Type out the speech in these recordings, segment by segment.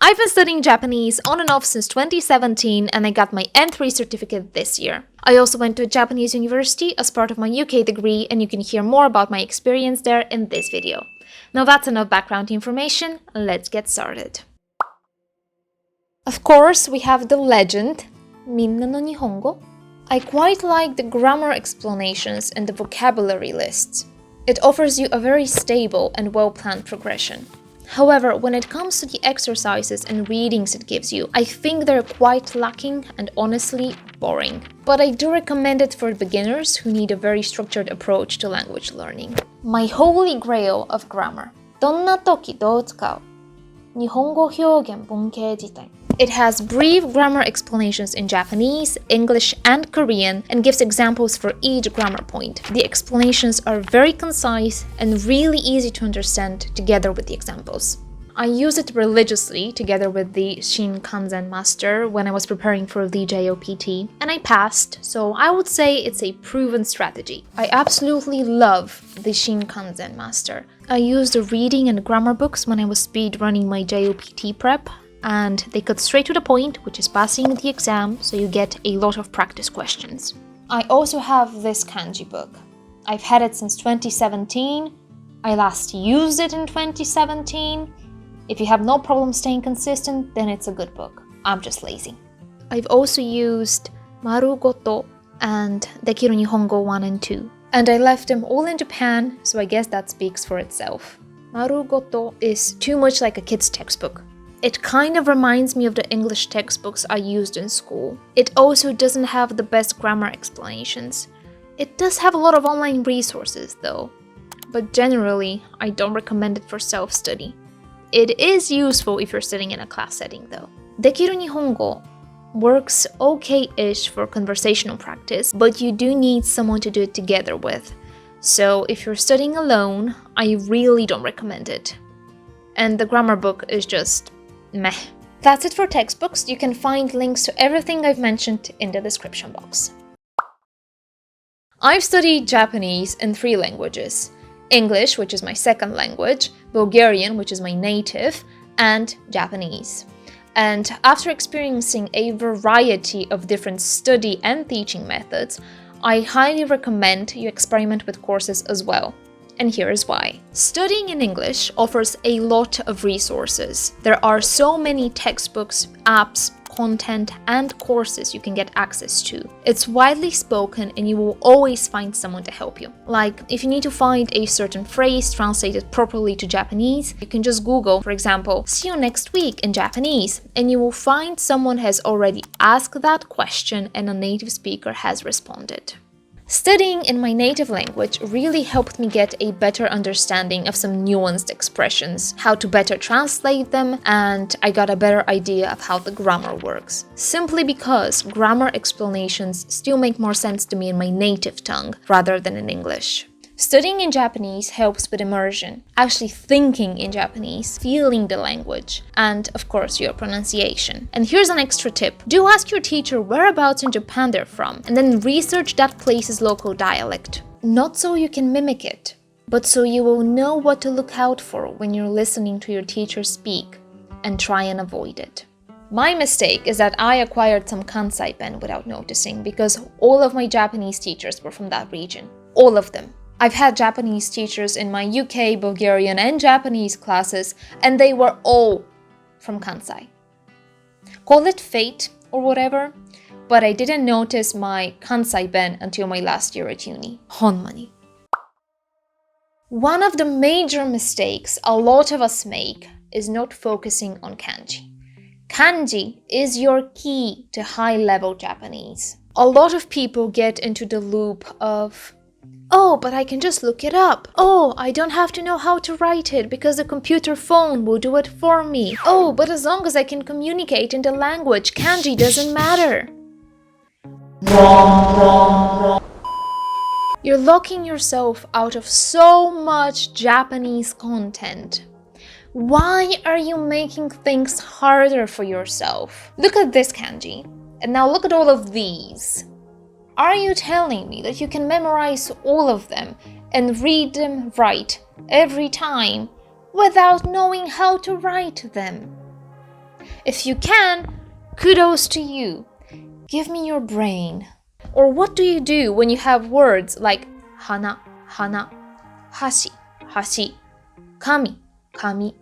I've been studying Japanese on and off since 2017 and I got my N3 certificate this year. I also went to a Japanese university as part of my UK degree and you can hear more about my experience there in this video. Now that's enough background information, let's get started. Of course, we have the legend, Minna no Nihongo. I quite like the grammar explanations and the vocabulary lists. It offers you a very stable and well-planned progression. However, when it comes to the exercises and readings it gives you, I think they're quite lacking and honestly boring. But I do recommend it for beginners who need a very structured approach to language learning. My holy grail of grammar. どんな時どう使う? 日本語表現文型辞典. It has brief grammar explanations in Japanese, English, and Korean, and gives examples for each grammar point. The explanations are very concise and really easy to understand together with the examples. I use it religiously together with the Shinkansen Master when I was preparing for the JLPT, and I passed, so I would say it's a proven strategy. I absolutely love the Shinkansen Master. I used the reading and grammar books when I was speed running my JLPT prep, and they cut straight to the point, which is passing the exam, so you get a lot of practice questions. I also have this kanji book. I've had it since 2017. I last used it in 2017. If you have no problem staying consistent, then it's a good book. I'm just lazy. I've also used Marugoto and Dekiru Nihongo 1 and 2. And I left them all in Japan, so I guess that speaks for itself. Marugoto is too much like a kid's textbook. It kind of reminds me of the English textbooks I used in school. It also doesn't have the best grammar explanations. It does have a lot of online resources though, but generally I don't recommend it for self-study. It is useful if you're studying in a class setting though. Dekiru Nihongo works okay-ish for conversational practice, but you do need someone to do it together with. So if you're studying alone, I really don't recommend it. And the grammar book is just meh. That's it for textbooks. You can find links to everything I've mentioned in the description box. I've studied Japanese in 3 languages. English, which is my second language, Bulgarian, which is my native, and Japanese. And after experiencing a variety of different study and teaching methods, I highly recommend you experiment with courses as well. And here is why. Studying in English offers a lot of resources. There are so many textbooks, apps, content, and courses you can get access to. It's widely spoken and you will always find someone to help you. Like, if you need to find a certain phrase translated properly to Japanese, you can just Google, for example, "See you next week" in Japanese, and you will find someone has already asked that question and a native speaker has responded. Studying in my native language really helped me get a better understanding of some nuanced expressions, how to better translate them, and I got a better idea of how the grammar works. Simply because grammar explanations still make more sense to me in my native tongue rather than in English. Studying in Japanese helps with immersion, actually thinking in Japanese, feeling the language, and of course your pronunciation. And here's an extra tip. Do ask your teacher whereabouts in Japan they're from, and then research that place's local dialect. Not so you can mimic it, but so you will know what to look out for when you're listening to your teacher speak, and try and avoid it. My mistake is that I acquired some Kansai pen without noticing, because all of my Japanese teachers were from that region. All of them. I've had Japanese teachers in my UK, Bulgarian, and Japanese classes, and they were all from Kansai. Call it fate or whatever, but I didn't notice my Kansai ben until my last year at uni. Honmani. One of the major mistakes a lot of us make is not focusing on kanji. Kanji is your key to high-level Japanese. A lot of people get into the loop of, "Oh, but I can just look it up. Oh, I don't have to know how to write it because the computer phone will do it for me. Oh, but as long as I can communicate in the language, kanji doesn't matter." Wrong. You're locking yourself out of so much Japanese content. Why are you making things harder for yourself? Look at this kanji, and now look at all of these. Are you telling me that you can memorize all of them and read them right every time without knowing how to write them? If you can, kudos to you. Give me your brain. Or what do you do when you have words like hana, hana, hashi, hashi, kami, kami?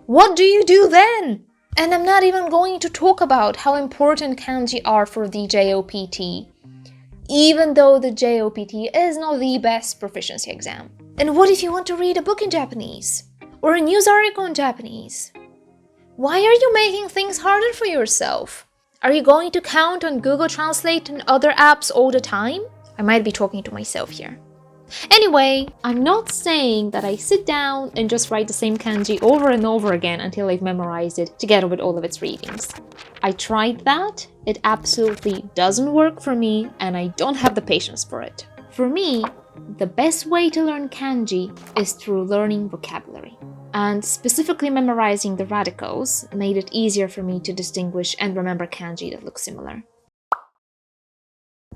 What do you do then? And I'm not even going to talk about how important kanji are for the JLPT, even though the JLPT is not the best proficiency exam. And what if you want to read a book in Japanese? Or a news article in Japanese? Why are you making things harder for yourself? Are you going to count on Google Translate and other apps all the time? I might be talking to myself here. Anyway, I'm not saying that I sit down and just write the same kanji over and over again until I've memorized it together with all of its readings. I tried that, it absolutely doesn't work for me, and I don't have the patience for it. For me, the best way to learn kanji is through learning vocabulary. And specifically memorizing the radicals made it easier for me to distinguish and remember kanji that look similar.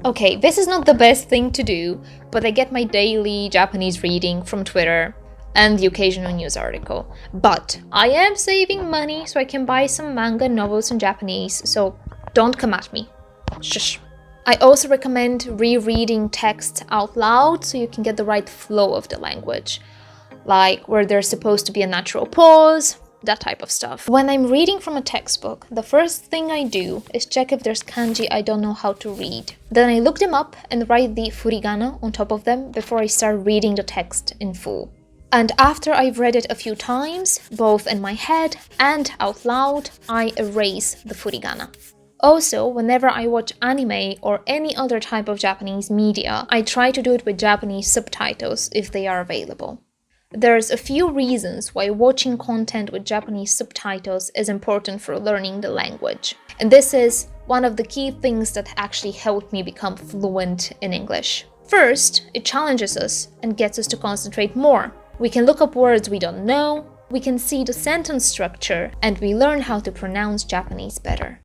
Okay, this is not the best thing to do, but I get my daily Japanese reading from Twitter and the occasional news article. But I am saving money so I can buy some manga novels in Japanese, so don't come at me. Shush. I also recommend rereading text out loud so you can get the right flow of the language, like where there's supposed to be a natural pause, that type of stuff. When I'm reading from a textbook, the first thing I do is check if there's kanji I don't know how to read. Then I look them up and write the furigana on top of them before I start reading the text in full. And after I've read it a few times, both in my head and out loud, I erase the furigana. Also, whenever I watch anime or any other type of Japanese media, I try to do it with Japanese subtitles if they are available. There's a few reasons why watching content with Japanese subtitles is important for learning the language. And this is one of the key things that actually helped me become fluent in English. First, it challenges us and gets us to concentrate more. We can look up words we don't know, we can see the sentence structure, and we learn how to pronounce Japanese better.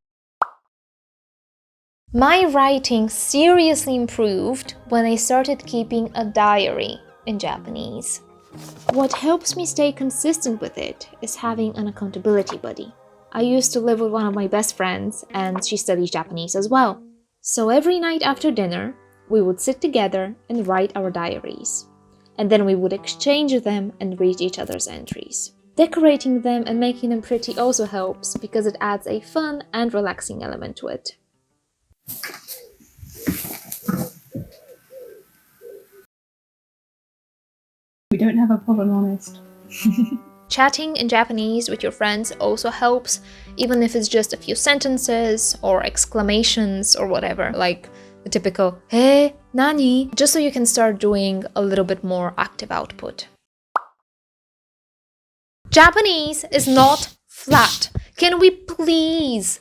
My writing seriously improved when I started keeping a diary in Japanese. What helps me stay consistent with it is having an accountability buddy. I used to live with one of my best friends, and she studies Japanese as well. So every night after dinner, we would sit together and write our diaries. And then we would exchange them and read each other's entries. Decorating them and making them pretty also helps because it adds a fun and relaxing element to it. We don't have a problem, honest. Chatting in Japanese with your friends also helps, even if it's just a few sentences or exclamations or whatever, like the typical "Hey, nani?" just so you can start doing a little bit more active output. Japanese is not flat. Can we please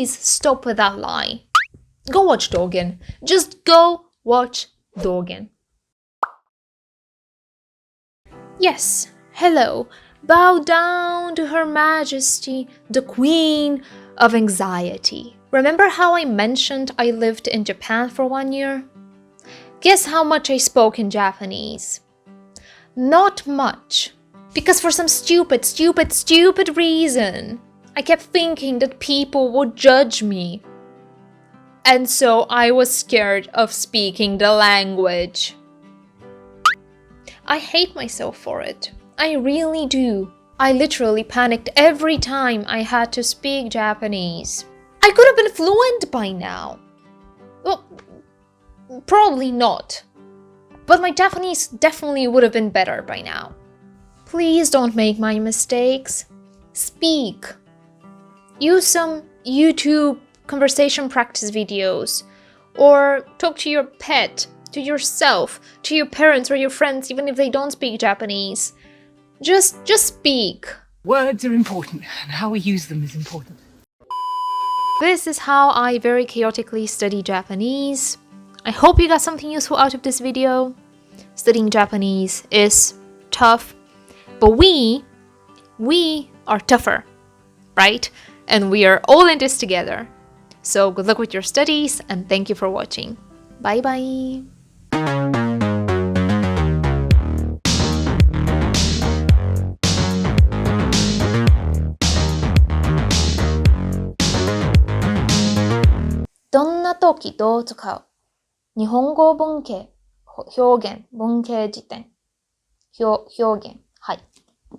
stop with that lie? Go watch Dogen. Just go watch Dogen. Yes, hello. Bow down to Her Majesty, the Queen of Anxiety. Remember how I mentioned I lived in Japan for 1 year? Guess how much I spoke in Japanese? Not much. Because for some stupid reason, I kept thinking that people would judge me. And so I was scared of speaking the language. I hate myself for it. I really do. I literally panicked every time I had to speak Japanese. I could have been fluent by now. Well, probably not. But my Japanese definitely would have been better by now. Please don't make my mistakes. Speak. Use some YouTube conversation practice videos. Or talk to your pet, to yourself, to your parents or your friends, even if they don't speak Japanese. Just speak. Words are important, and how we use them is important. This is how I very chaotically study Japanese. I hope you got something useful out of this video. Studying Japanese is tough, but we are tougher, right? And we are all in this together. So good luck with your studies, and thank you for watching. Bye bye! どんな時どう使う？日本語文系、表現、文系辞典。表現。はい。